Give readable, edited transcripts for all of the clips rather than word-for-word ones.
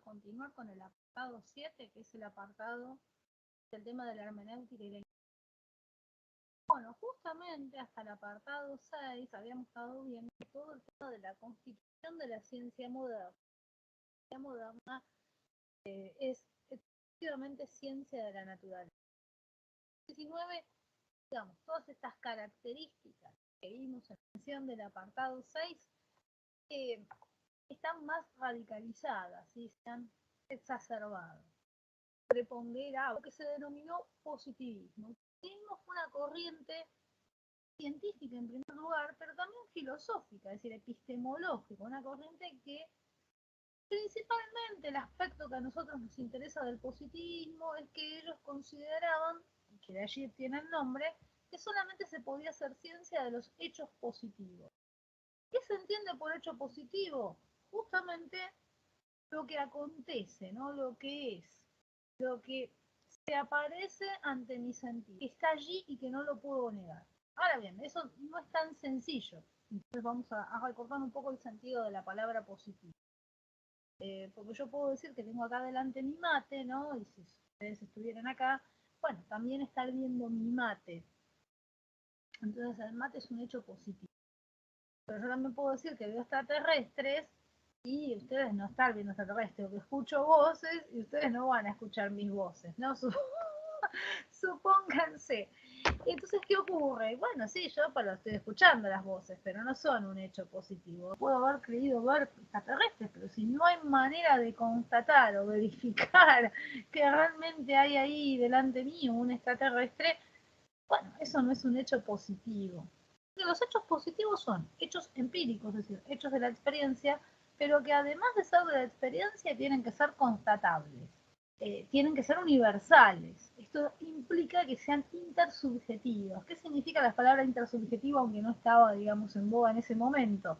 continuar con el apartado 7, que es el apartado del tema de la hermenéutica y la... Bueno, justamente hasta el apartado 6 habíamos estado viendo todo el tema de la constitución de la ciencia moderna. La ciencia moderna es efectivamente ciencia de la naturaleza. 19, digamos, todas estas características que vimos en la mención del apartado 6 están más radicalizadas y se han exacerbado. Prepondera lo que se denominó positivismo. El positivismo fue una corriente científica en primer lugar, pero también filosófica, es decir, epistemológica, una corriente que principalmente el aspecto que a nosotros nos interesa del positivismo es que ellos consideraban, que de allí tiene el nombre, que solamente se podía hacer ciencia de los hechos positivos. ¿Qué se entiende por hecho positivo? Justamente lo que acontece, ¿no? Lo que es, lo que se aparece ante mi sentido, que está allí y que no lo puedo negar. Ahora bien, eso no es tan sencillo. Entonces vamos a recortar un poco el sentido de la palabra positivo. Porque yo puedo decir que tengo acá delante mi mate, ¿no? Y si ustedes estuvieran acá, bueno, también estar viendo mi mate. Entonces el mate es un hecho positivo. Pero yo también puedo decir que veo extraterrestres y ustedes no están viendo extraterrestres, que escucho voces y ustedes no van a escuchar mis voces, ¿no? Supónganse. Entonces, ¿qué ocurre? Bueno, sí, yo lo estoy escuchando las voces, pero no son un hecho positivo. Puedo haber creído ver extraterrestres, pero si no hay manera de constatar o verificar que realmente hay ahí delante mío un extraterrestre, bueno, eso no es un hecho positivo. Los hechos positivos son hechos empíricos, es decir, hechos de la experiencia, pero que además de ser de la experiencia tienen que ser constatables, tienen que ser universales. Esto implica que sean intersubjetivos. ¿Qué significa la palabra intersubjetivo, aunque no estaba, digamos, en boga en ese momento?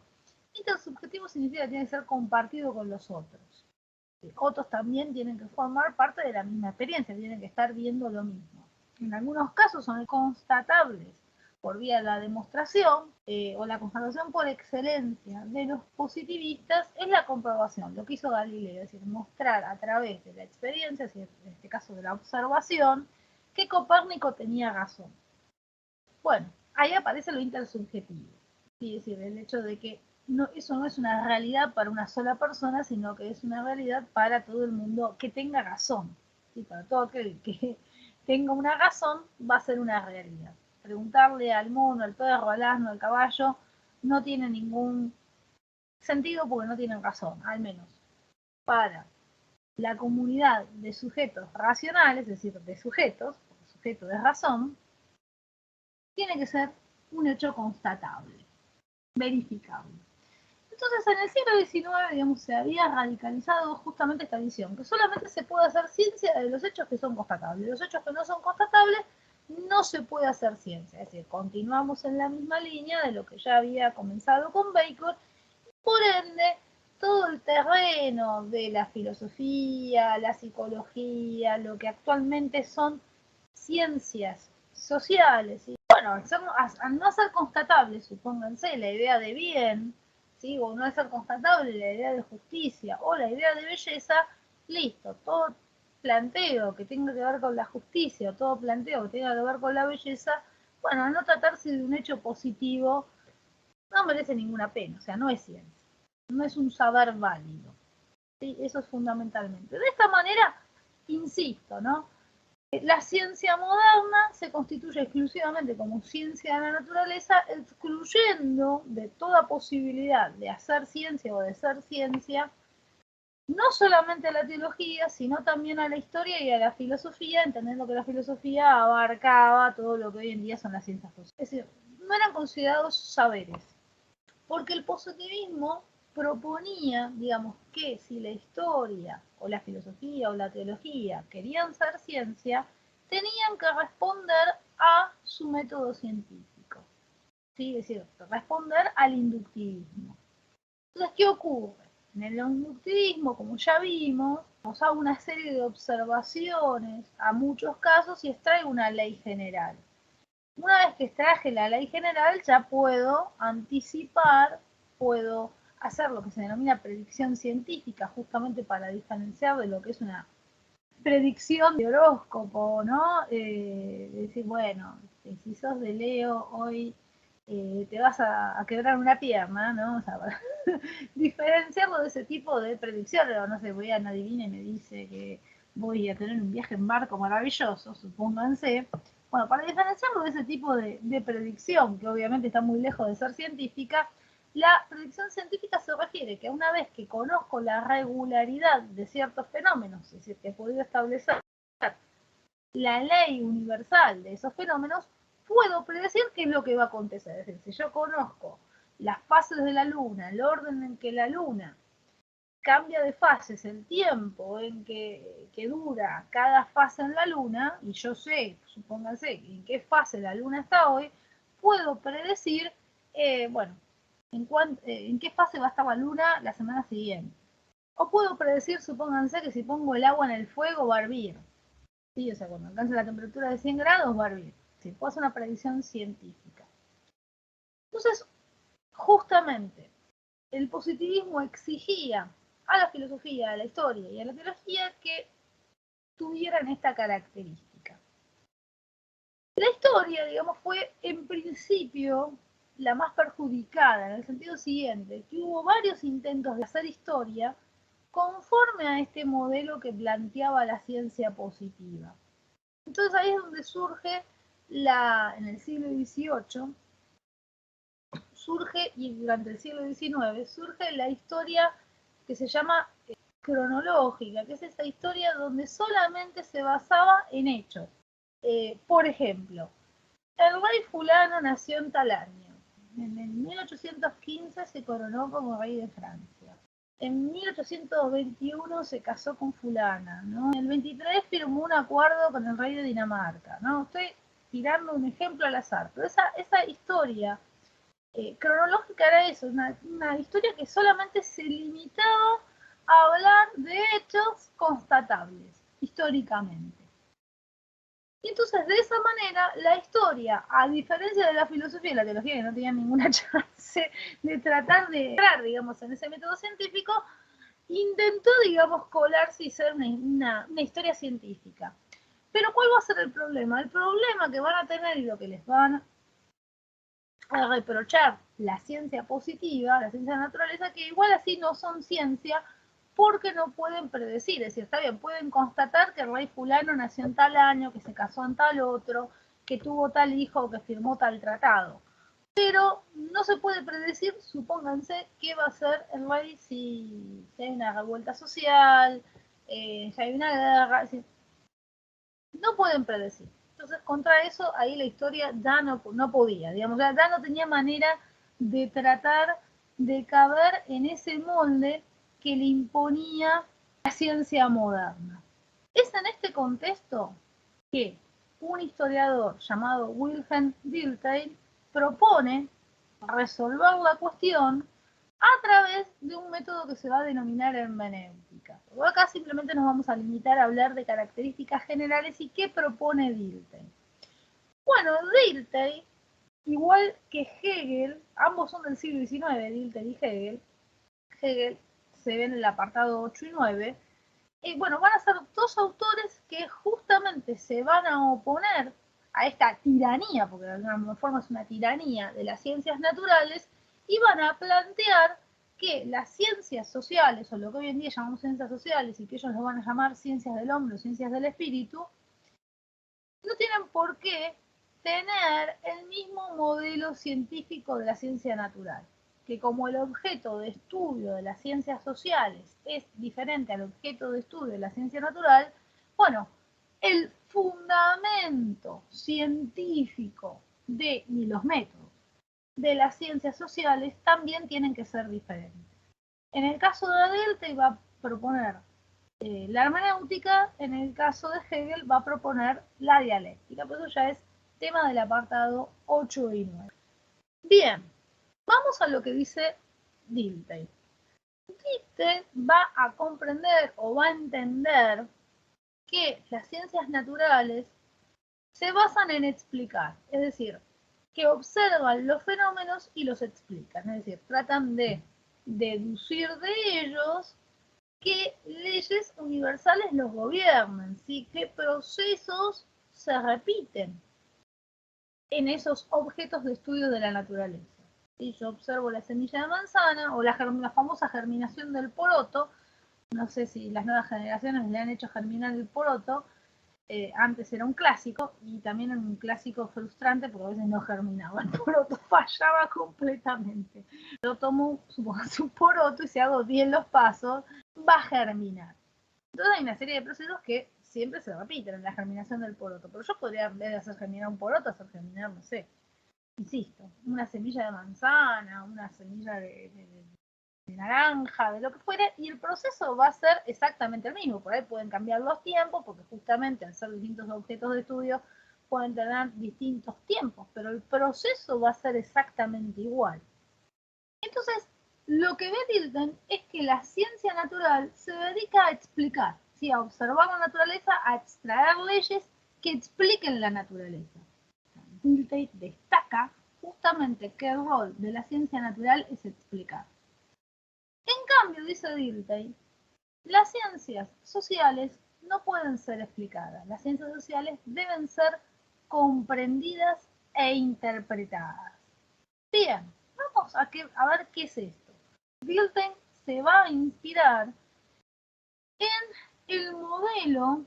Intersubjetivo significa que tiene que ser compartido con los otros. Otros también tienen que formar parte de la misma experiencia, tienen que estar viendo lo mismo. En algunos casos son constatables por vía de la demostración o la constatación por excelencia de los positivistas es la comprobación, lo que hizo Galileo, es decir, mostrar a través de la experiencia, es decir, en este caso de la observación, que Copérnico tenía razón. Bueno, ahí aparece lo intersubjetivo, ¿sí? Es decir, el hecho de que eso no es una realidad para una sola persona, sino que es una realidad para todo el mundo que tenga razón, ¿sí? Para todo aquel que tenga una razón va a ser una realidad. Preguntarle al mono, al perro, al asno, al caballo, no tiene ningún sentido porque no tienen razón, al menos para la comunidad de sujetos racionales, es decir, de sujetos, porque sujeto es razón, tiene que ser un hecho constatable, verificable. Entonces, en el siglo XIX, digamos, se había radicalizado justamente esta visión, que solamente se puede hacer ciencia de los hechos que son constatables. Los hechos que no son constatables no se puede hacer ciencia. Es decir, continuamos en la misma línea de lo que ya había comenzado con Bacon. Por ende, todo el terreno de la filosofía, la psicología, lo que actualmente son ciencias sociales, ¿sí? Bueno, al no ser constatable, supónganse, la idea de bien, ¿sí? O no ser constatable la idea de justicia o la idea de belleza, listo, todo planteo que tenga que ver con la justicia o todo planteo que tenga que ver con la belleza, bueno, al no tratarse de un hecho positivo, no merece ninguna pena, o sea, no es ciencia, no es un saber válido, ¿sí? Eso es fundamentalmente. De esta manera, insisto, ¿no? La ciencia moderna se constituye exclusivamente como ciencia de la naturaleza, excluyendo de toda posibilidad de hacer ciencia o de ser ciencia, no solamente a la teología, sino también a la historia y a la filosofía, entendiendo que la filosofía abarcaba todo lo que hoy en día son las ciencias sociales. Es decir, no eran considerados saberes, porque el positivismo proponía, digamos, que si la historia o la filosofía o la teología querían ser ciencia, tenían que responder a su método científico, ¿sí? Es decir, responder al inductivismo. Entonces, ¿qué ocurre? En el inductivismo, como ya vimos, nos hago una serie de observaciones a muchos casos y extraigo una ley general. Una vez que extraje la ley general, ya puedo anticipar, puedo hacer lo que se denomina predicción científica, justamente para diferenciar de lo que es una predicción de horóscopo, ¿no? Decir, bueno, si sos de Leo hoy te vas a quebrar una pierna, ¿no? O sea, para diferenciarlo de ese tipo de predicciones, o no sé, voy a una adivina y me dice que voy a tener un viaje en barco maravilloso, supónganse. Bueno, para diferenciarlo de ese tipo de predicción, que obviamente está muy lejos de ser científica, la predicción científica se refiere que una vez que conozco la regularidad de ciertos fenómenos, es decir, que he podido establecer la ley universal de esos fenómenos, puedo predecir qué es lo que va a acontecer. Es decir, si yo conozco las fases de la luna, el orden en que la luna cambia de fases, el tiempo en que dura cada fase en la luna, y yo sé, supónganse, en qué fase la luna está hoy, puedo predecir, bueno, en qué fase va a estar la luna la semana siguiente. O puedo predecir, supónganse, que si pongo el agua en el fuego va a hervir. ¿Sí? O sea, cuando alcance la temperatura de 100 grados va a hervir. ¿Sí? Puedo hacer una predicción científica. Entonces, justamente, el positivismo exigía a la filosofía, a la historia y a la teología que tuvieran esta característica. La historia, digamos, fue en principio la más perjudicada, en el sentido siguiente, que hubo varios intentos de hacer historia conforme a este modelo que planteaba la ciencia positiva. Entonces ahí es donde surge en el siglo XVIII, y durante el siglo XIX, surge la historia que se llama cronológica, que es esa historia donde solamente se basaba en hechos. Por ejemplo, el rey fulano nació en tal año. En el 1815 se coronó como rey de Francia. En 1821 se casó con fulana, ¿no? En el 23 firmó un acuerdo con el rey de Dinamarca, ¿no? Estoy tirando un ejemplo al azar, pero esa historia cronológica era eso, una historia que solamente se limitaba a hablar de hechos constatables históricamente. Y entonces, de esa manera, la historia, a diferencia de la filosofía y la teología, que no tenían ninguna chance de tratar de entrar, digamos, en ese método científico, intentó, digamos, colarse y ser una historia científica. Pero ¿cuál va a ser el problema? El problema que van a tener y lo que les van a reprochar la ciencia positiva, la ciencia de la naturaleza, que igual así no son ciencia porque no pueden predecir. Es decir, está bien, pueden constatar que el rey fulano nació en tal año, que se casó en tal otro, que tuvo tal hijo, que firmó tal tratado. Pero no se puede predecir, supónganse, qué va a ser el rey si hay una revuelta social, si hay una guerra. No pueden predecir. Entonces, contra eso, ahí la historia ya no podía, digamos, ya no tenía manera de tratar de caber en ese molde que le imponía la ciencia moderna. Es en este contexto que un historiador llamado Wilhelm Dilthey propone resolver la cuestión a través de un método que se va a denominar hermenéutica. Acá simplemente nos vamos a limitar a hablar de características generales y qué propone Dilthey. Bueno, Dilthey, igual que Hegel, ambos son del siglo XIX, Dilthey y Hegel se ve en el apartado 8 y 9, y bueno, van a ser dos autores que justamente se van a oponer a esta tiranía, porque de alguna forma es una tiranía de las ciencias naturales, y van a plantear que las ciencias sociales, o lo que hoy en día llamamos ciencias sociales, y que ellos lo van a llamar ciencias del hombre o ciencias del espíritu, no tienen por qué tener el mismo modelo científico de la ciencia natural, que como el objeto de estudio de las ciencias sociales es diferente al objeto de estudio de la ciencia natural, bueno, el fundamento científico y los métodos de las ciencias sociales también tienen que ser diferentes. En el caso de Dilthey va a proponer la hermenéutica, en el caso de Hegel va a proponer la dialéctica, por eso ya es tema del apartado 8 y 9. Bien, vamos a lo que dice Dilthey. Dilthey va a comprender o va a entender que las ciencias naturales se basan en explicar, es decir, que observan los fenómenos y los explican, es decir, tratan de deducir de ellos qué leyes universales los gobiernan, ¿sí? Qué procesos se repiten en esos objetos de estudio de la naturaleza. Si yo observo la semilla de manzana o la famosa germinación del poroto, no sé si las nuevas generaciones le han hecho germinar el poroto, antes era un clásico y también era un clásico frustrante porque a veces no germinaba, el poroto fallaba completamente. Yo tomo, supongamos, un poroto y si hago bien los pasos, va a germinar. Entonces hay una serie de procesos que siempre se repiten en la germinación del poroto, pero yo podría, en vez de hacer germinar un poroto, hacer germinar, no sé, insisto, una semilla de manzana, una semilla de naranja, de lo que fuera, y el proceso va a ser exactamente el mismo. Por ahí pueden cambiar los tiempos, porque justamente al ser distintos objetos de estudio pueden tener distintos tiempos, pero el proceso va a ser exactamente igual. Entonces, lo que ve Dilthey es que la ciencia natural se dedica a explicar, ¿sí? A observar la naturaleza, a extraer leyes que expliquen la naturaleza. Dilthey destaca justamente que el rol de la ciencia natural es explicar. En cambio, dice Dilthey, las ciencias sociales no pueden ser explicadas. Las ciencias sociales deben ser comprendidas e interpretadas. Bien, vamos a ver qué es esto. Dilthey se va a inspirar en el modelo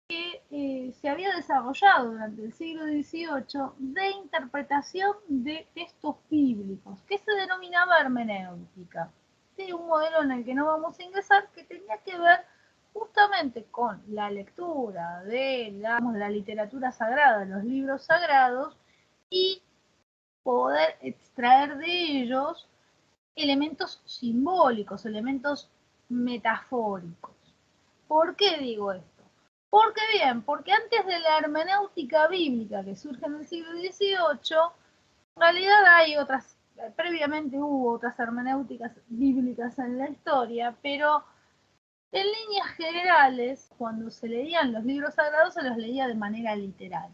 que se había desarrollado durante el siglo XVIII de interpretación de textos bíblicos, que se denominaba hermenéutica. Sí, un modelo en el que no vamos a ingresar, que tenía que ver justamente con la lectura de la literatura sagrada, los libros sagrados, y poder extraer de ellos elementos simbólicos, elementos metafóricos. ¿Por qué digo esto? Porque antes de la hermenéutica bíblica que surge en el siglo XVIII, en realidad hay otras, previamente hubo otras hermenéuticas bíblicas en la historia, pero en líneas generales, cuando se leían los libros sagrados, se los leía de manera literal.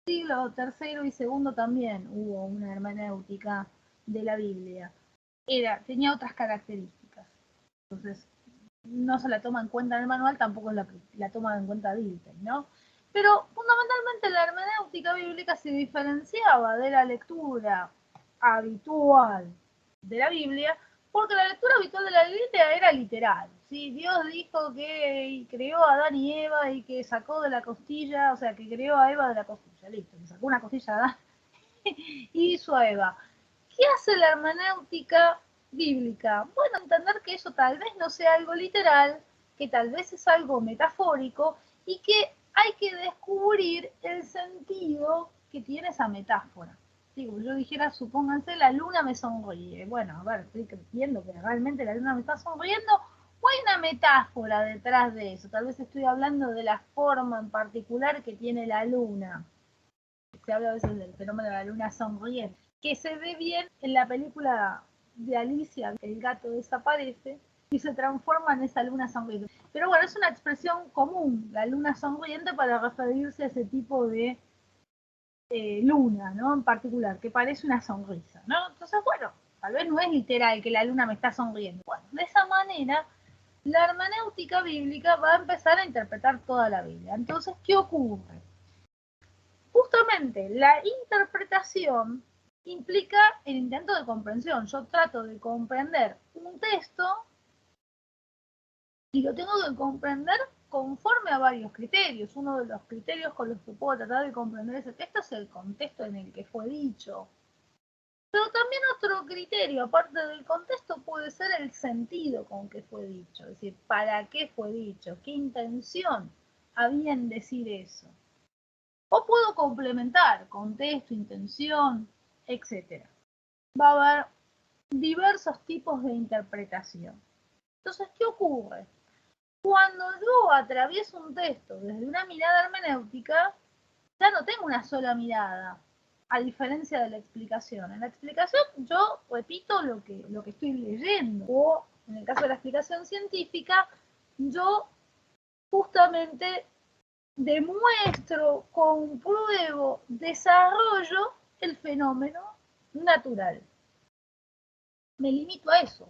Siglo III y II también hubo una hermenéutica de la Biblia. Tenía otras características. Entonces, no se la toma en cuenta en el manual, tampoco la toma en cuenta Dilthey, ¿no? Pero fundamentalmente la hermenéutica bíblica se diferenciaba de la lectura habitual de la Biblia, porque la lectura habitual de la Biblia era literal, ¿sí? Dios dijo que creó a Adán y Eva y que sacó de la costilla, o sea, que creó a Eva de la costilla, listo, que sacó una costilla a Adán y hizo a Eva. ¿Qué hace la hermenéutica bíblica? Bueno, entender que eso tal vez no sea algo literal, que tal vez es algo metafórico y que hay que descubrir el sentido que tiene esa metáfora. Digo, yo dijera, supónganse, la luna me sonríe. Bueno, a ver, estoy creyendo que realmente la luna me está sonriendo o hay una metáfora detrás de eso. Tal vez estoy hablando de la forma en particular que tiene la luna. Se habla a veces del fenómeno de la luna sonriente, que se ve bien en la película de Alicia, que el gato desaparece y se transforma en esa luna sonriente. Pero bueno, es una expresión común, la luna sonriente, para referirse a ese tipo de luna, ¿no? En particular, que parece una sonrisa, ¿no? Entonces, bueno, tal vez no es literal que la luna me está sonriendo. Bueno, de esa manera, la hermenéutica bíblica va a empezar a interpretar toda la Biblia. Entonces, ¿qué ocurre? Justamente la interpretación implica el intento de comprensión. Yo trato de comprender un texto y lo tengo que comprender conforme a varios criterios. Uno de los criterios con los que puedo tratar de comprender ese texto es el contexto en el que fue dicho. Pero también otro criterio, aparte del contexto, puede ser el sentido con que fue dicho. Es decir, ¿para qué fue dicho? ¿Qué intención había en decir eso? O puedo complementar contexto, intención, etc. Va a haber diversos tipos de interpretación. Entonces, ¿qué ocurre? Cuando yo atravieso un texto desde una mirada hermenéutica, ya no tengo una sola mirada, a diferencia de la explicación. En la explicación yo repito lo que estoy leyendo, o en el caso de la explicación científica, yo justamente demuestro, compruebo, desarrollo el fenómeno natural. Me limito a eso.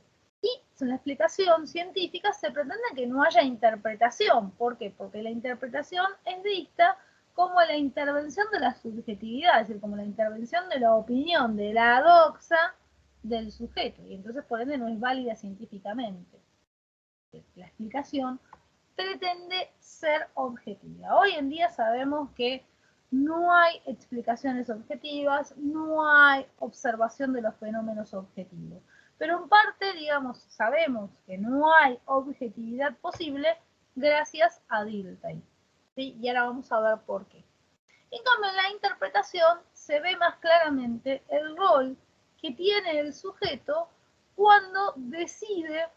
En la explicación científica se pretende que no haya interpretación. ¿Por qué? Porque la interpretación es vista como la intervención de la subjetividad, es decir, como la intervención de la opinión, de la doxa del sujeto, y entonces por ende no es válida científicamente. La explicación pretende ser objetiva. Hoy en día sabemos que no hay explicaciones objetivas, no hay observación de los fenómenos objetivos. Pero en parte, digamos, sabemos que no hay objetividad posible gracias a Dilthey. ¿Sí? Y ahora vamos a ver por qué. En cambio, en la interpretación se ve más claramente el rol que tiene el sujeto cuando decide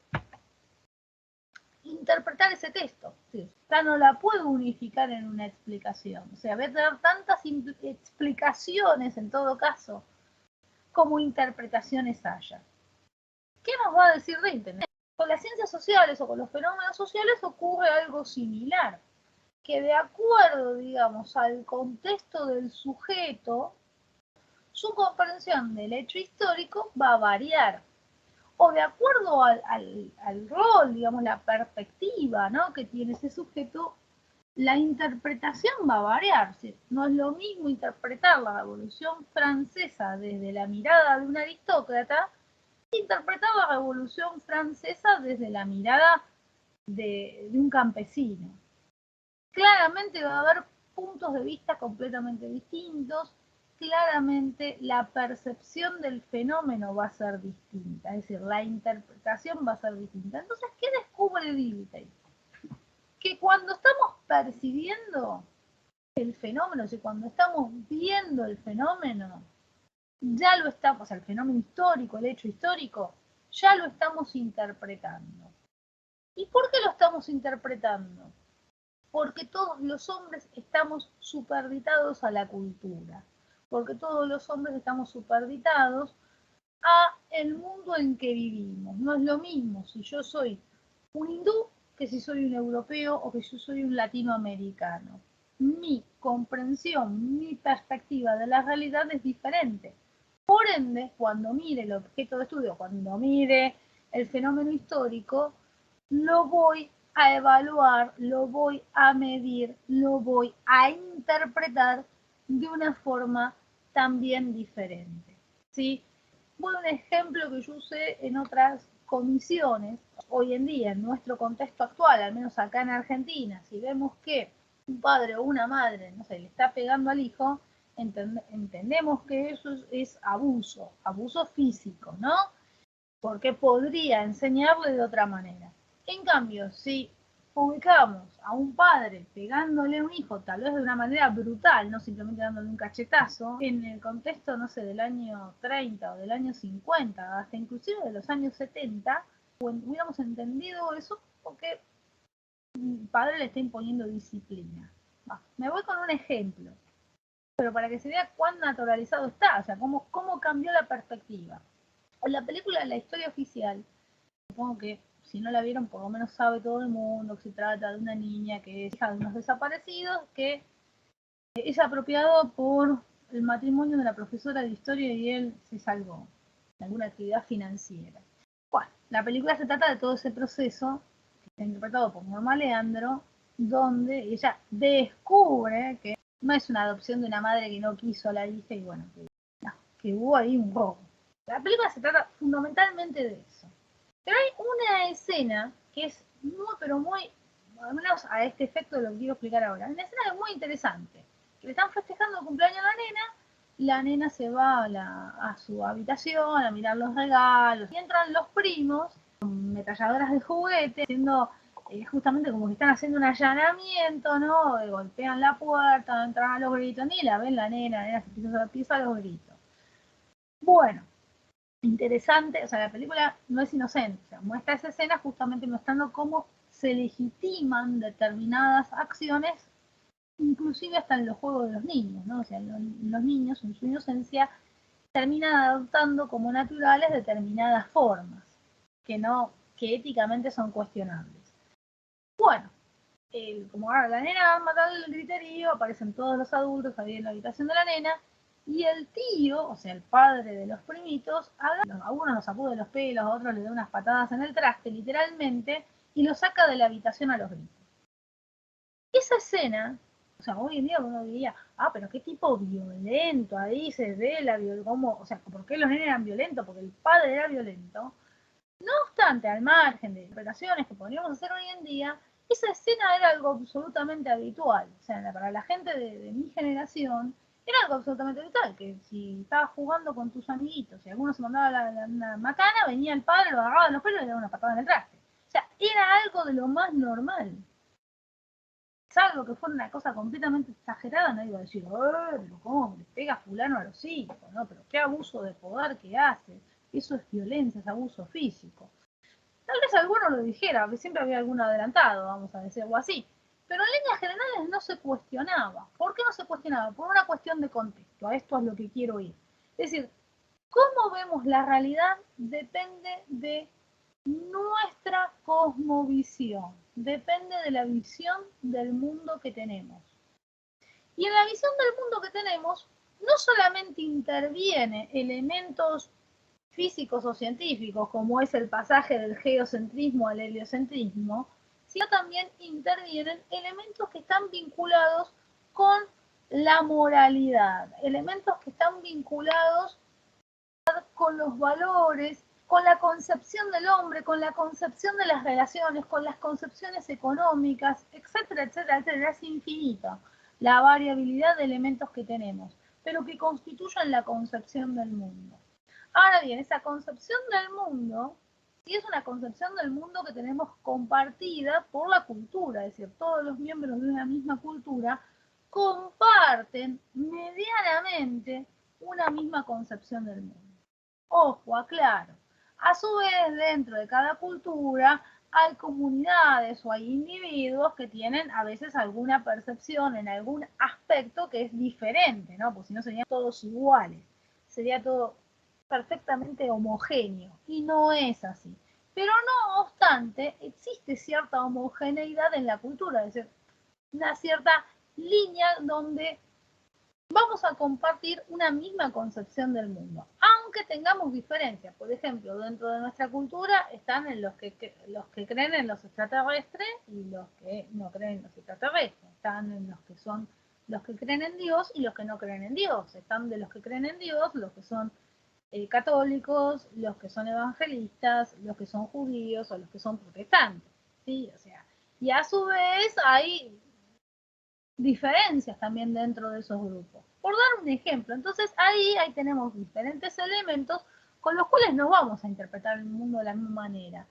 interpretar ese texto. Sí. Ya no la puedo unificar en una explicación. O sea, voy a tener tantas explicaciones en todo caso como interpretaciones haya. ¿Qué nos va a decir de Internet? Con las ciencias sociales o con los fenómenos sociales ocurre algo similar, que de acuerdo, digamos, al contexto del sujeto, su comprensión del hecho histórico va a variar. O de acuerdo al rol, digamos, la perspectiva, ¿no?, que tiene ese sujeto, la interpretación va a variar. ¿Sí? No es lo mismo interpretar la Revolución Francesa desde la mirada de un aristócrata que interpretar la Revolución Francesa desde la mirada de un campesino. Claramente va a haber puntos de vista completamente distintos, claramente la percepción del fenómeno va a ser distinta, es decir, la interpretación va a ser distinta. Entonces, ¿qué descubre Dilthey? Que cuando estamos percibiendo el fenómeno, o sea, cuando estamos viendo el fenómeno, ya lo estamos, o sea, el fenómeno histórico, el hecho histórico, ya lo estamos interpretando. ¿Y por qué lo estamos interpretando? Porque todos los hombres estamos superditados a la cultura, porque todos los hombres estamos superditados a el mundo en que vivimos. No es lo mismo si yo soy un hindú que si soy un europeo o que si soy un latinoamericano. Mi comprensión, mi perspectiva de la realidad es diferente. Por ende, cuando mire el objeto de estudio, cuando mire el fenómeno histórico, lo voy a evaluar, lo voy a medir, lo voy a interpretar de una forma también diferente. ¿Sí? Bueno, un ejemplo que yo usé en otras comisiones, hoy en día, en nuestro contexto actual, al menos acá en Argentina, si vemos que un padre o una madre, no sé, le está pegando al hijo, entendemos que eso es abuso, abuso físico, ¿no? Porque podría enseñarle de otra manera. En cambio, si ubicamos a un padre pegándole a un hijo, tal vez de una manera brutal, no simplemente dándole un cachetazo, en el contexto, no sé, del año 30 o del año 50, hasta inclusive de los años 70, hubiéramos entendido eso porque el padre le está imponiendo disciplina. Me voy con un ejemplo, pero para que se vea cuán naturalizado está, o sea, cómo cambió la perspectiva. En la película La historia oficial, supongo que si no la vieron, por lo menos sabe todo el mundo que se trata de una niña que es hija de unos desaparecidos, que es apropiado por el matrimonio de la profesora de historia y él se salvó de alguna actividad financiera. Bueno, la película se trata de todo ese proceso, que está interpretado por Norma Leandro, donde ella descubre que no es una adopción de una madre que no quiso a la hija y bueno, que hubo ahí un robo. La película se trata fundamentalmente de eso. Pero hay una escena que es muy, pero muy, al menos a este efecto lo que quiero explicar ahora. Una escena que es muy interesante. Que le están festejando el cumpleaños a la nena se va a su habitación a mirar los regalos. Y entran los primos con metralladoras de juguete, haciendo justamente como que están haciendo un allanamiento, ¿no? Golpean la puerta, entran a los gritos, ni la ven la nena se empieza a los gritos. Bueno, interesante, o sea, la película no es inocente, o sea, muestra esa escena justamente mostrando cómo se legitiman determinadas acciones, inclusive hasta en los juegos de los niños, ¿no? O sea, los niños en su inocencia terminan adoptando como naturales determinadas formas que éticamente son cuestionables. Bueno, como ahora la nena va a matar el griterío, aparecen todos los adultos ahí en la habitación de la nena, y el tío, o sea, el padre de los primitos, a uno los sacude los pelos, a otro le da unas patadas en el traste, literalmente, y lo saca de la habitación a los gritos. Esa escena, o sea, hoy en día uno diría, pero qué tipo violento, ahí se ve la violencia, o sea, ¿por qué los nenes eran violentos? Porque el padre era violento. No obstante, al margen de interpretaciones que podríamos hacer hoy en día, esa escena era algo absolutamente habitual. O sea, para la gente de mi generación, era algo absolutamente habitual, que si estabas jugando con tus amiguitos y alguno se mandaba la macana, venía el padre, lo agarraba de los pelos y le daba una patada en el traste. O sea, era algo de lo más normal. Salvo que fuera una cosa completamente exagerada, nadie iba a decir, pero ¿cómo le pega fulano a los hijos? ¿No? Pero qué abuso de poder que hace. Eso es violencia, es abuso físico. Tal vez alguno lo dijera, siempre había algún adelantado, vamos a decir, o así. Pero en líneas generales no se cuestionaba. ¿Por qué no se cuestionaba? Por una cuestión de contexto. A esto es lo que quiero ir. Es decir, cómo vemos la realidad depende de nuestra cosmovisión, depende de la visión del mundo que tenemos. Y en la visión del mundo que tenemos, no solamente intervienen elementos físicos o científicos, como es el pasaje del geocentrismo al heliocentrismo, sino también intervienen elementos que están vinculados con la moralidad, elementos que están vinculados con los valores, con la concepción del hombre, con la concepción de las relaciones, con las concepciones económicas, etcétera, etcétera, etcétera. Es infinita la variabilidad de elementos que tenemos, pero que constituyen la concepción del mundo. Ahora bien, esa concepción del mundo, sí es una concepción del mundo que tenemos compartida por la cultura, es decir, todos los miembros de una misma cultura comparten medianamente una misma concepción del mundo. Ojo, aclaro. A su vez, dentro de cada cultura hay comunidades o hay individuos que tienen a veces alguna percepción en algún aspecto que es diferente, ¿no? Pues si no serían todos iguales, sería todo perfectamente homogéneo y no es así. Pero no obstante, existe cierta homogeneidad en la cultura, es decir, una cierta línea donde vamos a compartir una misma concepción del mundo, aunque tengamos diferencias. Por ejemplo, dentro de nuestra cultura están en los que creen en los extraterrestres y los que no creen en los extraterrestres. Están en los que son los que creen en Dios y los que no creen en Dios. Están de los que creen en Dios, los que son católicos, los que son evangelistas, los que son judíos o los que son protestantes. ¿Sí? O sea, y a su vez hay diferencias también dentro de esos grupos. Por dar un ejemplo, entonces ahí tenemos diferentes elementos con los cuales no vamos a interpretar el mundo de la misma manera.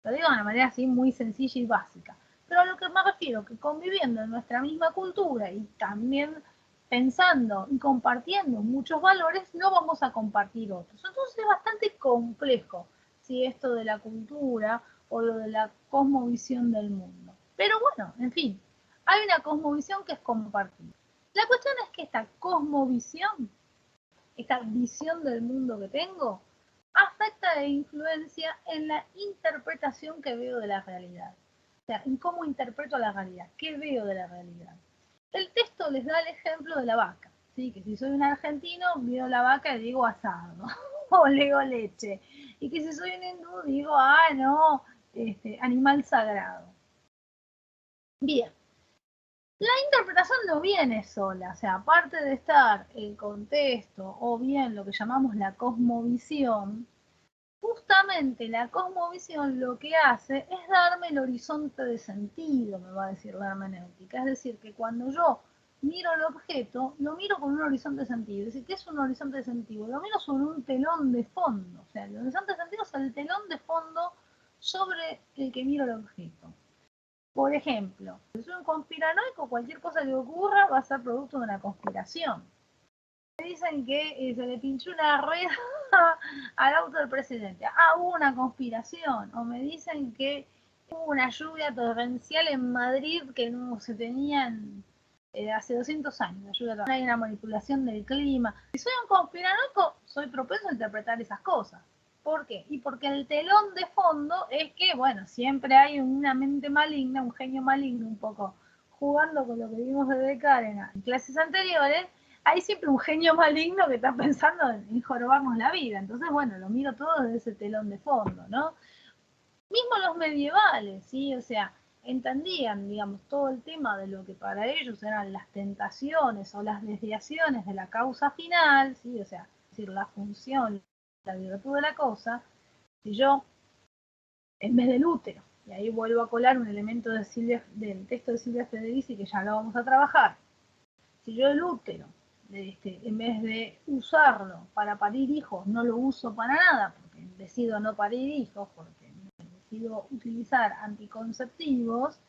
Lo digo de una manera así muy sencilla y básica. Pero a lo que me refiero, que conviviendo en nuestra misma cultura y también pensando y compartiendo muchos valores, no vamos a compartir otros. Entonces es bastante complejo, si esto de la cultura o lo de la cosmovisión del mundo. Pero bueno, en fin, hay una cosmovisión que es compartida. La cuestión es que esta cosmovisión, esta visión del mundo que tengo, afecta e influencia en la interpretación que veo de la realidad. O sea, en cómo interpreto la realidad, qué veo de la realidad. El texto les da el ejemplo de la vaca, ¿sí? Que si soy un argentino, veo la vaca y digo asado, o le digo leche. Y que si soy un hindú, digo, no, animal sagrado. Bien, la interpretación no viene sola, o sea, aparte de estar el contexto o bien lo que llamamos la cosmovisión, justamente la cosmovisión lo que hace es darme el horizonte de sentido, me va a decir la hermenéutica. Es decir, que cuando yo miro el objeto, lo miro con un horizonte de sentido. Es decir, ¿qué es un horizonte de sentido? Lo miro sobre un telón de fondo. O sea, el horizonte de sentido es el telón de fondo sobre el que miro el objeto. Por ejemplo, si soy un conspiranoico, cualquier cosa que ocurra va a ser producto de una conspiración. Me dicen que se le pinchó una rueda al auto del presidente. Hubo una conspiración. O me dicen que hubo una lluvia torrencial en Madrid que no se tenían hace 200 años. Hay una manipulación del clima. Si soy un conspiranoico, soy propenso a interpretar esas cosas. ¿Por qué? Y porque el telón de fondo es que, bueno, siempre hay una mente maligna, un genio maligno un poco jugando con lo que vimos de Karen en clases anteriores, hay siempre un genio maligno que está pensando en jorobarnos la vida. Entonces, bueno, lo miro todo desde ese telón de fondo, ¿no? Mismo los medievales, ¿sí? O sea, entendían, digamos, todo el tema de lo que para ellos eran las tentaciones o las desviaciones de la causa final, ¿sí? O sea, es decir, la función, la virtud de la cosa. Si yo, en vez del útero, y ahí vuelvo a colar un elemento del texto de Silvia Federici que ya lo vamos a trabajar, si yo el útero, en vez de usarlo para parir hijos, no lo uso para nada, porque decido no parir hijos, porque decido utilizar anticonceptivos,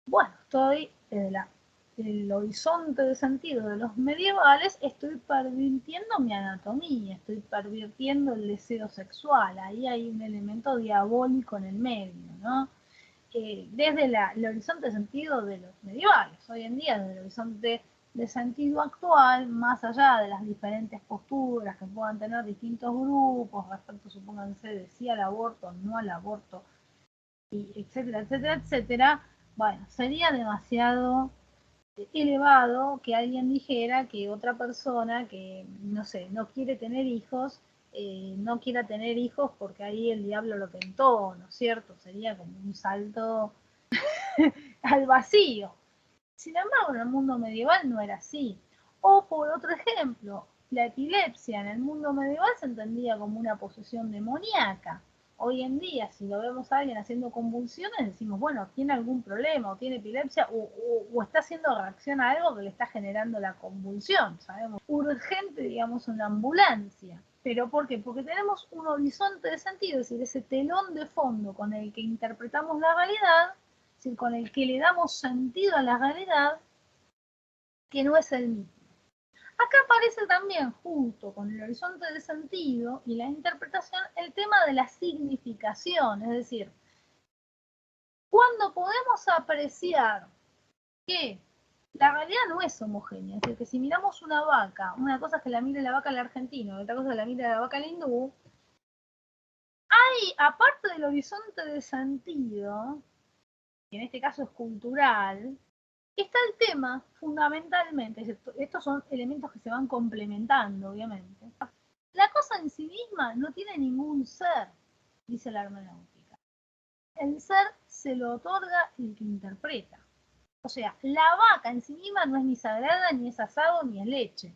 bueno, estoy desde el horizonte de sentido de los medievales, estoy pervirtiendo mi anatomía, estoy pervirtiendo el deseo sexual, ahí hay un elemento diabólico en el medio, ¿no? Desde el horizonte de sentido de los medievales, hoy en día desde el horizonte de sentido actual, más allá de las diferentes posturas que puedan tener distintos grupos respecto, supónganse, de sí al aborto, no al aborto, y etcétera, etcétera, etcétera, bueno, sería demasiado elevado que alguien dijera que otra persona que, no sé, no quiere tener hijos, no quiera tener hijos porque ahí el diablo lo tentó, ¿no es cierto? Sería como un salto al vacío. Sin embargo, en el mundo medieval no era así. O por otro ejemplo, la epilepsia en el mundo medieval se entendía como una posesión demoníaca. Hoy en día, si lo vemos a alguien haciendo convulsiones, decimos, bueno, tiene algún problema, o tiene epilepsia, o está haciendo reacción a algo que le está generando la convulsión. Sabemos, urgente, digamos, una ambulancia. ¿Pero por qué? Porque tenemos un horizonte de sentido, es decir, ese telón de fondo con el que interpretamos la realidad, es decir, con el que le damos sentido a la realidad, que no es el mismo. Acá aparece también, junto con el horizonte de sentido y la interpretación, el tema de la significación, es decir, cuando podemos apreciar que la realidad no es homogénea, es decir, que si miramos una vaca, una cosa es que la mire la vaca al argentino, otra cosa es que la mire la vaca al hindú, hay, aparte del horizonte de sentido, que en este caso es cultural, está el tema fundamentalmente, estos son elementos que se van complementando, obviamente. La cosa en sí misma no tiene ningún ser, dice la hermenéutica. El ser se lo otorga el que interpreta. O sea, la vaca en sí misma no es ni sagrada, ni es asado, ni es leche.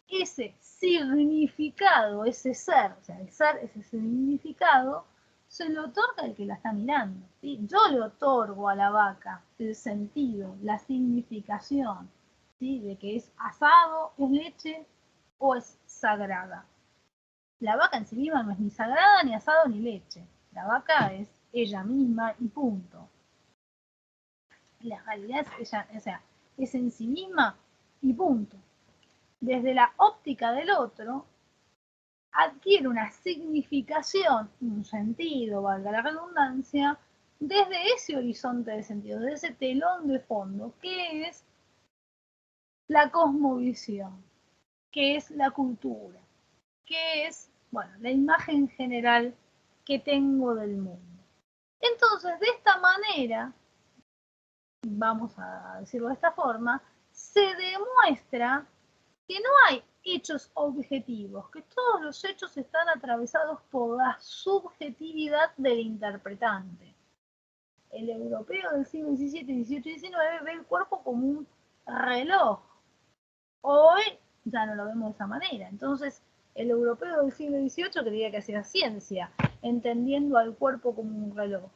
Ese significado, ese ser, o sea, el ser, ese significado, se lo otorga el que la está mirando. ¿Sí? Yo le otorgo a la vaca el sentido, la significación, ¿sí? De que es asado, es leche o es sagrada. La vaca en sí misma no es ni sagrada, ni asado, ni leche. La vaca es ella misma y punto. La realidad es ella, o sea, es en sí misma y punto. Desde la óptica del otro, adquiere una significación, un sentido, valga la redundancia, desde ese horizonte de sentido, desde ese telón de fondo, que es la cosmovisión, que es la cultura, que es, bueno, la imagen general que tengo del mundo. Entonces, de esta manera, vamos a decirlo de esta forma, se demuestra que no hay hechos objetivos, que todos los hechos están atravesados por la subjetividad del interpretante. El europeo del siglo XVII, XVIII y XIX ve el cuerpo como un reloj. Hoy ya no lo vemos de esa manera. Entonces, el europeo del siglo XVIII creía que hacía ciencia, entendiendo al cuerpo como un reloj.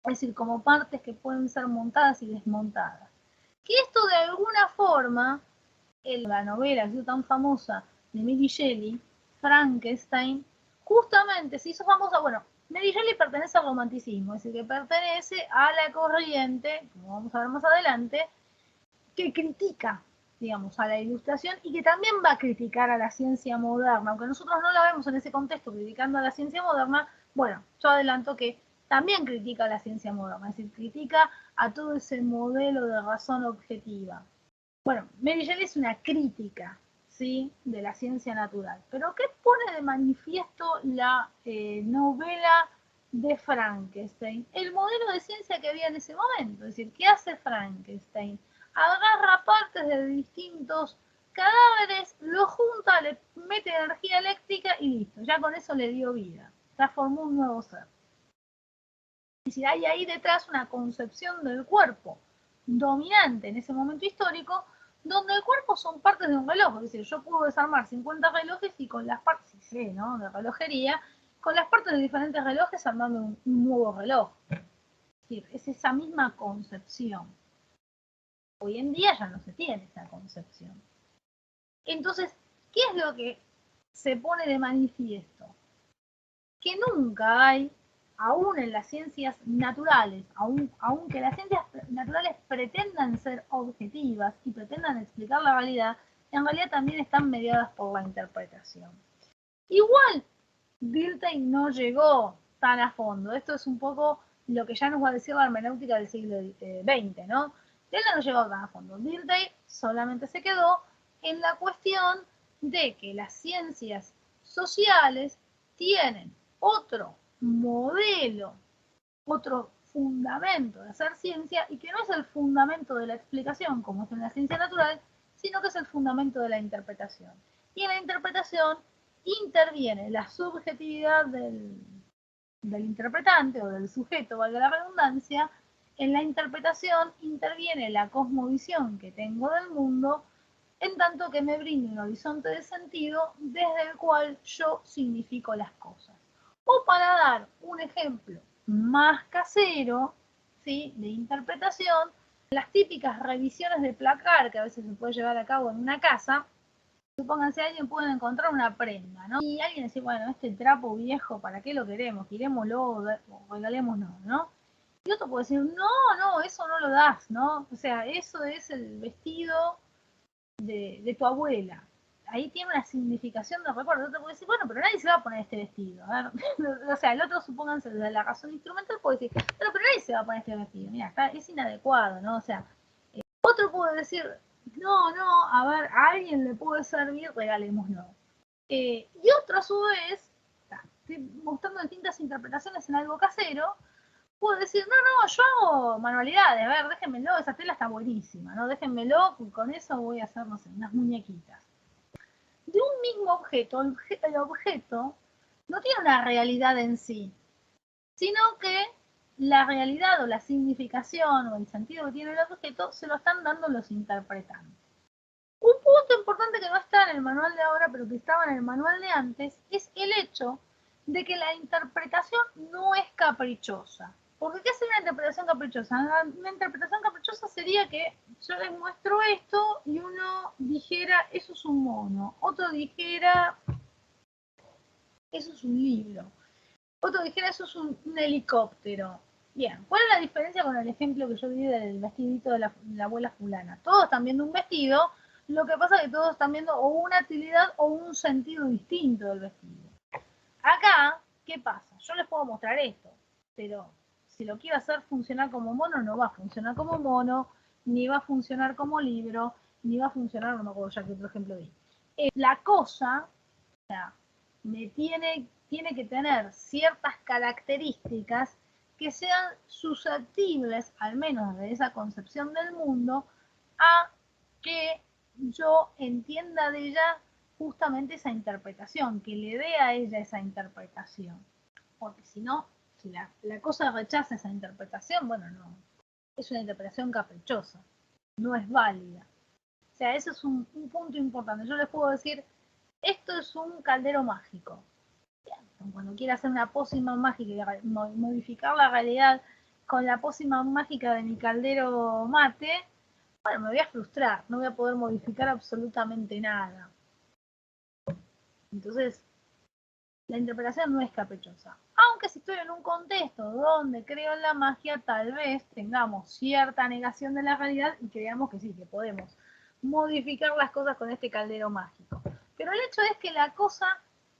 Es decir, como partes que pueden ser montadas y desmontadas. Que esto de alguna forma, la novela que es tan famosa de Mary Shelley, Frankenstein, justamente se hizo famosa, bueno, Mary Shelley pertenece al romanticismo, es decir, que pertenece a la corriente, como vamos a ver más adelante, que critica, digamos, a la ilustración y que también va a criticar a la ciencia moderna, aunque nosotros no la vemos en ese contexto criticando a la ciencia moderna, bueno, yo adelanto que también critica a la ciencia moderna, es decir, critica a todo ese modelo de razón objetiva. Bueno, Mary Shelley es una crítica, ¿sí?, de la ciencia natural. Pero ¿qué pone de manifiesto la novela de Frankenstein? El modelo de ciencia que había en ese momento. Es decir, ¿qué hace Frankenstein? Agarra partes de distintos cadáveres, lo junta, le mete energía eléctrica y listo, ya con eso le dio vida, ya formó un nuevo ser. Es decir, hay ahí detrás una concepción del cuerpo dominante en ese momento histórico, donde el cuerpo son partes de un reloj. Es decir, yo puedo desarmar 50 relojes y con las partes, si sé, ¿no?, de relojería, con las partes de diferentes relojes armando un nuevo reloj. Es decir, es esa misma concepción. Hoy en día ya no se tiene esa concepción. Entonces, ¿qué es lo que se pone de manifiesto? Que nunca hay, aún en las ciencias naturales, aunque las ciencias naturales pretendan ser objetivas y pretendan explicar la realidad, en realidad también están mediadas por la interpretación. Igual, Dilthey no llegó tan a fondo. Esto es un poco lo que ya nos va a decir la hermenéutica del siglo XX, ¿no? Dilthey no llegó tan a fondo. Dilthey solamente se quedó en la cuestión de que las ciencias sociales tienen otro modelo, otro fundamento de hacer ciencia, y que no es el fundamento de la explicación como es en la ciencia natural, sino que es el fundamento de la interpretación. Y en la interpretación interviene la subjetividad del interpretante o del sujeto, valga la redundancia. En la interpretación interviene la cosmovisión que tengo del mundo, en tanto que me brinda un horizonte de sentido desde el cual yo significo las cosas. O para dar un ejemplo más casero, ¿sí?, de interpretación, las típicas revisiones de placar que a veces se puede llevar a cabo en una casa. Supónganse, alguien puede encontrar una prenda, ¿no? Y alguien dice, bueno, este trapo viejo, ¿para qué lo queremos? Quirémoslo o regalémoslo, ¿no? Y otro puede decir, no, eso no lo das, ¿no? O sea, eso es el vestido de tu abuela. Ahí tiene una significación de recuerdo. Otro puede decir, bueno, pero nadie se va a poner este vestido. A ver, o sea, el otro, supónganse, desde la razón instrumental puede decir, pero nadie se va a poner este vestido. Mira, es inadecuado, ¿no? O sea, otro puede decir, no, a ver, a alguien le puede servir, regalémoslo. Y otro a su vez, estoy mostrando distintas interpretaciones en algo casero, puede decir, no, yo hago manualidades, a ver, déjenmelo, esa tela está buenísima, ¿no? Déjenmelo, con eso voy a hacer, no sé, unas muñequitas. De un mismo objeto, el objeto no tiene una realidad en sí, sino que la realidad o la significación o el sentido que tiene el objeto se lo están dando los interpretantes. Un punto importante que no está en el manual de ahora, pero que estaba en el manual de antes, es el hecho de que la interpretación no es caprichosa. Porque ¿qué es una interpretación caprichosa? Una interpretación caprichosa sería que yo les muestro esto y uno dijera, eso es un mono. Otro dijera, eso es un libro. Otro dijera, eso es un helicóptero. Bien, ¿cuál es la diferencia con el ejemplo que yo di del vestidito de la abuela fulana? Todos están viendo un vestido, lo que pasa es que todos están viendo o una utilidad o un sentido distinto del vestido. Acá, ¿qué pasa? Yo les puedo mostrar esto, pero si lo quiero hacer funcionar como mono, no va a funcionar como mono, ni va a funcionar como libro, ni va a funcionar, no me acuerdo ya qué otro ejemplo di. La cosa, o sea, me tiene que tener ciertas características que sean susceptibles, al menos de esa concepción del mundo, a que yo entienda de ella justamente esa interpretación, que le dé a ella esa interpretación. Porque si no, si la cosa rechaza esa interpretación, bueno, no, es una interpretación caprichosa, no es válida. O sea, eso es un punto importante. Yo les puedo decir, esto es un caldero mágico. Cuando quiera hacer una pócima mágica y modificar la realidad con la pócima mágica de mi caldero mate, bueno, me voy a frustrar, no voy a poder modificar absolutamente nada. Entonces, la interpretación no es caprichosa. Aunque si estoy en un contexto donde creo en la magia, tal vez tengamos cierta negación de la realidad y creamos que sí, que podemos modificar las cosas con este caldero mágico. Pero el hecho es que la cosa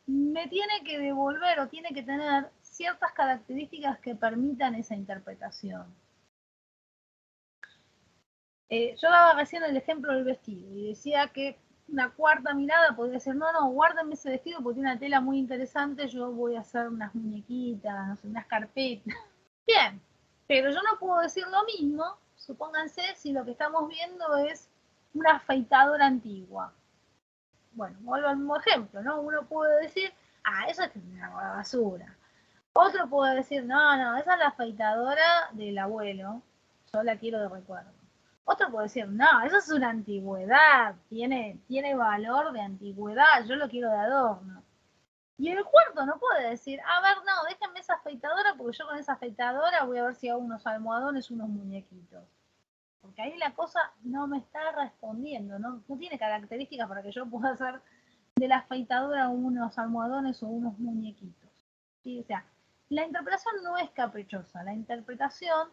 me tiene que devolver o tiene que tener ciertas características que permitan esa interpretación. Yo daba recién el ejemplo del vestido y decía que una cuarta mirada podría ser, no, guárdenme ese vestido porque tiene una tela muy interesante, yo voy a hacer unas muñequitas, no sé, unas carpetas. Bien, pero yo no puedo decir lo mismo, supónganse, si lo que estamos viendo es una afeitadora antigua. bueno, vuelvo al mismo ejemplo, ¿no? Uno puede decir, eso es una basura. Otro puede decir, no, esa es la afeitadora del abuelo, yo la quiero de recuerdo. Otro puede decir, no, eso es una antigüedad, tiene valor de antigüedad, yo lo quiero de adorno. Y el cuarto no puede decir, a ver, no, déjenme esa afeitadora porque yo con esa afeitadora voy a ver si hago unos almohadones, unos muñequitos. Porque ahí la cosa no me está respondiendo, no tiene características para que yo pueda hacer de la afeitadora unos almohadones o unos muñequitos. ¿Sí? O sea, la interpretación no es caprichosa, la interpretación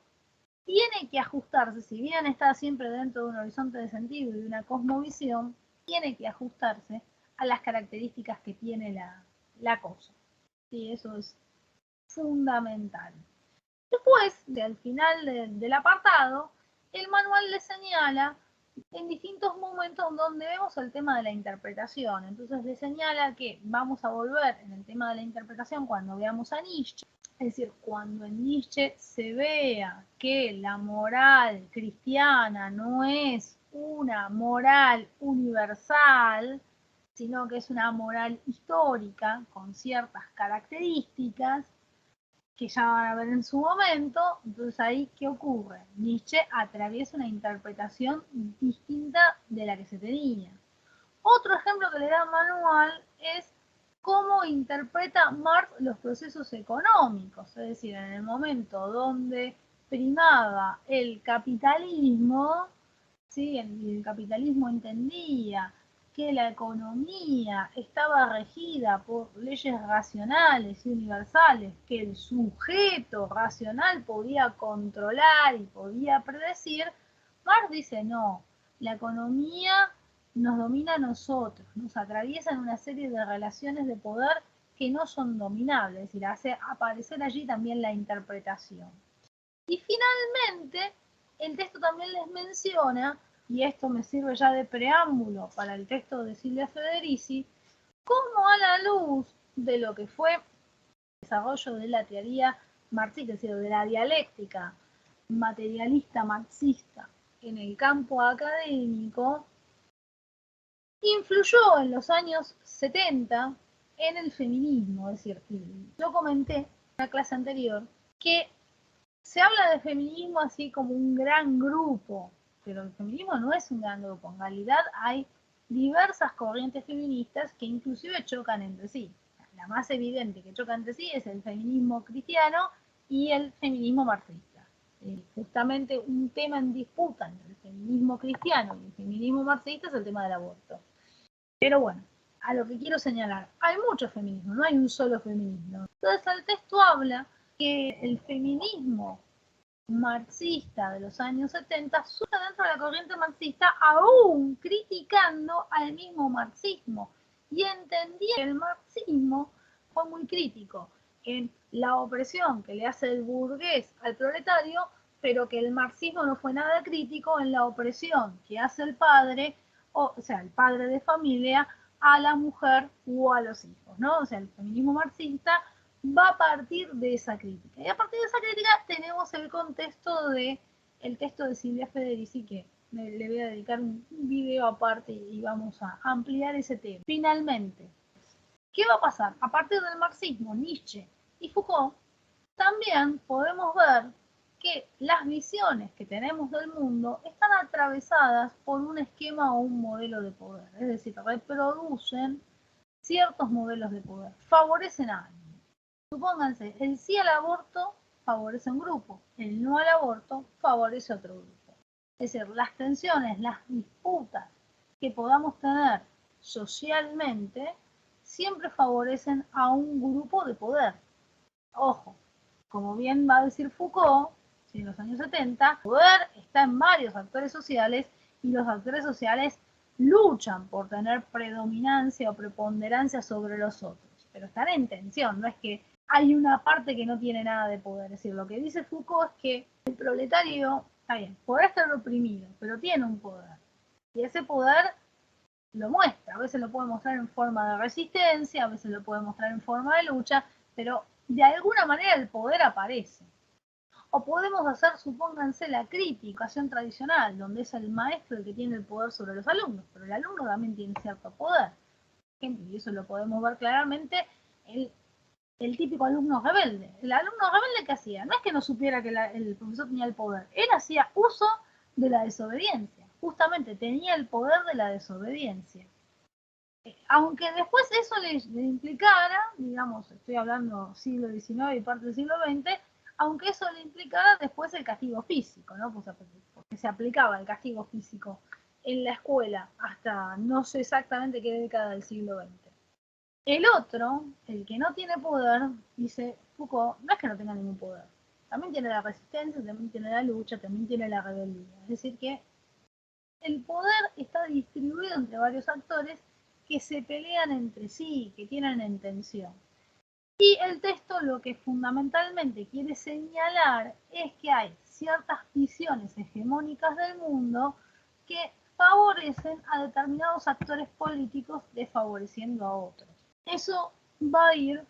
tiene que ajustarse, si bien está siempre dentro de un horizonte de sentido y de una cosmovisión, tiene que ajustarse a las características que tiene la cosa. Sí, eso es fundamental. Después, al final del apartado, el manual le señala en distintos momentos donde vemos el tema de la interpretación. Entonces le señala que vamos a volver en el tema de la interpretación cuando veamos a Nietzsche. Es decir, cuando en Nietzsche se vea que la moral cristiana no es una moral universal, sino que es una moral histórica con ciertas características, que ya van a ver en su momento. Entonces ahí, ¿qué ocurre? Nietzsche atraviesa una interpretación distinta de la que se tenía. Otro ejemplo que le da Manual es cómo interpreta Marx los procesos económicos, es decir, en el momento donde primaba el capitalismo, ¿sí? El capitalismo entendía que la economía estaba regida por leyes racionales y universales que el sujeto racional podía controlar y podía predecir. Marx dice, no, la economía nos domina a nosotros, nos atraviesan una serie de relaciones de poder que no son dominables, es decir, hace aparecer allí también la interpretación. Y finalmente, el texto también les menciona, y esto me sirve ya de preámbulo para el texto de Silvia Federici, cómo a la luz de lo que fue el desarrollo de la teoría marxista, es decir, de la dialéctica materialista marxista en el campo académico, influyó en los años 70 en el feminismo. Es decir, yo comenté en una clase anterior que se habla de feminismo así como un gran grupo, pero el feminismo no es un gran grupo. En realidad hay diversas corrientes feministas que inclusive chocan entre sí. La más evidente que choca entre sí es el feminismo cristiano y el feminismo marxista. Justamente un tema en disputa entre el feminismo cristiano y el feminismo marxista es el tema del aborto. Pero bueno, a lo que quiero señalar, hay mucho feminismo, no hay un solo feminismo. Entonces el texto habla que el feminismo marxista de los años 70 surge dentro de la corriente marxista, aún criticando al mismo marxismo, y entendía que el marxismo fue muy crítico en la opresión que le hace el burgués al proletario, pero que el marxismo no fue nada crítico en la opresión que hace el padre, o sea, el padre de familia, a la mujer o a los hijos, ¿no? O sea, el feminismo marxista va a partir de esa crítica. Y a partir de esa crítica tenemos el contexto de el texto de Silvia Federici, que le voy a dedicar un video aparte y vamos a ampliar ese tema. Finalmente, ¿qué va a pasar? A partir del marxismo, Nietzsche y Foucault, también podemos ver que las visiones que tenemos del mundo están atravesadas por un esquema o un modelo de poder, es decir, reproducen ciertos modelos de poder, favorecen a alguien. Supónganse, el sí al aborto favorece a un grupo, el no al aborto favorece a otro grupo. Es decir, las tensiones, las disputas que podamos tener socialmente siempre favorecen a un grupo de poder. Ojo, como bien va a decir Foucault, en los años 70, el poder está en varios actores sociales y los actores sociales luchan por tener predominancia o preponderancia sobre los otros, pero están en tensión, no es que hay una parte que no tiene nada de poder. Es decir, lo que dice Foucault es que el proletario, está bien, podrá estar oprimido, pero tiene un poder. Y ese poder lo muestra. A veces lo puede mostrar en forma de resistencia, a veces lo puede mostrar en forma de lucha, pero de alguna manera el poder aparece. O podemos hacer, supónganse, la crítica, educación tradicional, donde es el maestro el que tiene el poder sobre los alumnos, pero el alumno también tiene cierto poder. y eso lo podemos ver claramente, el típico alumno rebelde. El alumno rebelde, ¿qué hacía? No es que no supiera que el profesor tenía el poder, él hacía uso de la desobediencia, justamente tenía el poder de la desobediencia. Aunque después eso le implicara, digamos, estoy hablando siglo XIX y parte del siglo XX, aunque eso le implicara después el castigo físico, ¿no? Pues, porque se aplicaba el castigo físico en la escuela hasta no sé exactamente qué década del siglo XX. El otro, el que no tiene poder, dice Foucault, no es que no tenga ningún poder, también tiene la resistencia, también tiene la lucha, también tiene la rebeldía. Es decir, que el poder está distribuido entre varios actores que se pelean entre sí, que tienen intención. Y el texto lo que fundamentalmente quiere señalar es que hay ciertas visiones hegemónicas del mundo que favorecen a determinados actores políticos desfavoreciendo a otros. Eso va a ir